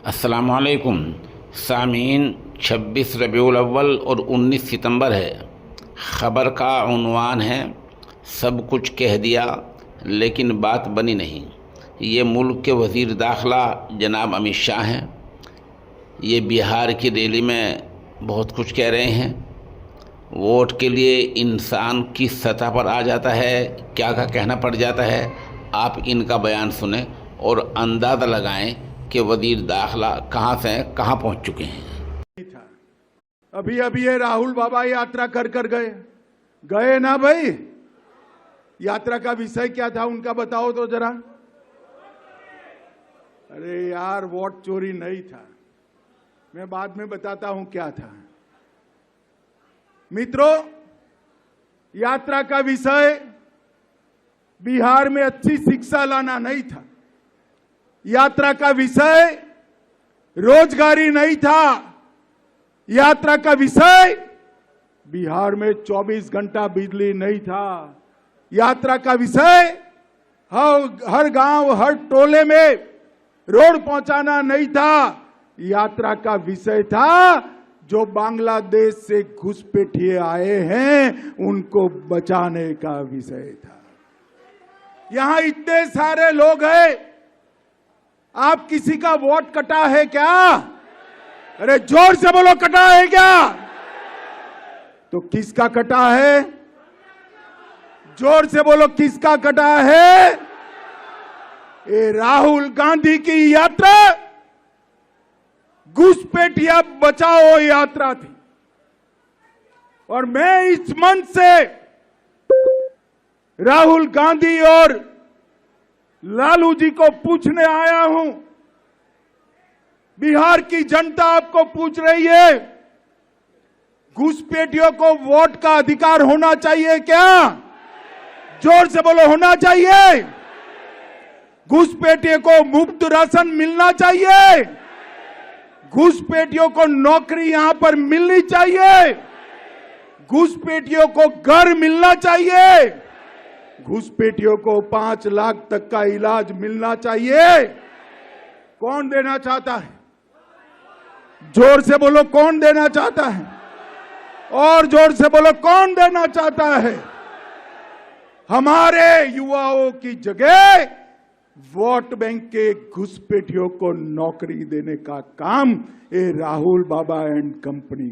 अस्सलामुअलैकुम सामीन। 26 रबीउल अव्वल और 19 सितंबर है। ख़बर का उन्वान है सब कुछ कह दिया लेकिन बात बनी नहीं। ये मुल्क के वज़ीर दाखिला जनाब अमित शाह हैं। ये बिहार की रैली में बहुत कुछ कह रहे हैं। वोट के लिए इंसान किस सतह पर आ जाता है, क्या क्या कहना पड़ जाता है, आप इनका बयान सुने और अंदाज़ा लगाएं कि वज़ीर दाखिला कहाँ से कहाँ पहुँच चुके हैं। अभी अभी ये राहुल बाबा यात्रा कर गए ना भाई। यात्रा का विषय क्या था उनका बताओ तो जरा। अरे यार, वोट चोरी नहीं था, मैं बाद में बताता हूं क्या था। मित्रों, यात्रा का विषय बिहार में अच्छी शिक्षा लाना नहीं था। यात्रा का विषय रोजगारी नहीं था। यात्रा का विषय बिहार में 24 घंटा बिजली नहीं था। यात्रा का विषय हर गांव हर टोले में रोड पहुंचाना नहीं था। यात्रा का विषय था जो बांग्लादेश से घुसपैठिए आए हैं उनको बचाने का विषय था। यहां इतने सारे लोग हैं, आप किसी का वोट कटा है क्या? अरे जोर से बोलो, कटा है क्या? तो किसका कटा है? जोर से बोलो, किसका कटा है? ये राहुल गांधी की यात्रा घुसपैठिया बचाओ यात्रा थी। और मैं इस मंच से राहुल गांधी और लालू जी को पूछने आया हूं। बिहार की जनता आपको पूछ रही है, घुसपैठियों को वोट का अधिकार होना चाहिए क्या? जोर से बोलो, होना चाहिए। घुसपैठियों को मुफ्त राशन मिलना चाहिए। घुसपैठियों को नौकरी यहां पर मिलनी चाहिए। घुसपैठियों को घर मिलना चाहिए। घुसपैठियों को 5 लाख तक का इलाज मिलना चाहिए। कौन देना चाहता है? जोर से बोलो, कौन देना चाहता है? और जोर से बोलो, कौन देना चाहता है? हमारे युवाओं की जगह वोट बैंक के घुसपैठियों को नौकरी देने का काम ये राहुल बाबा एंड कंपनी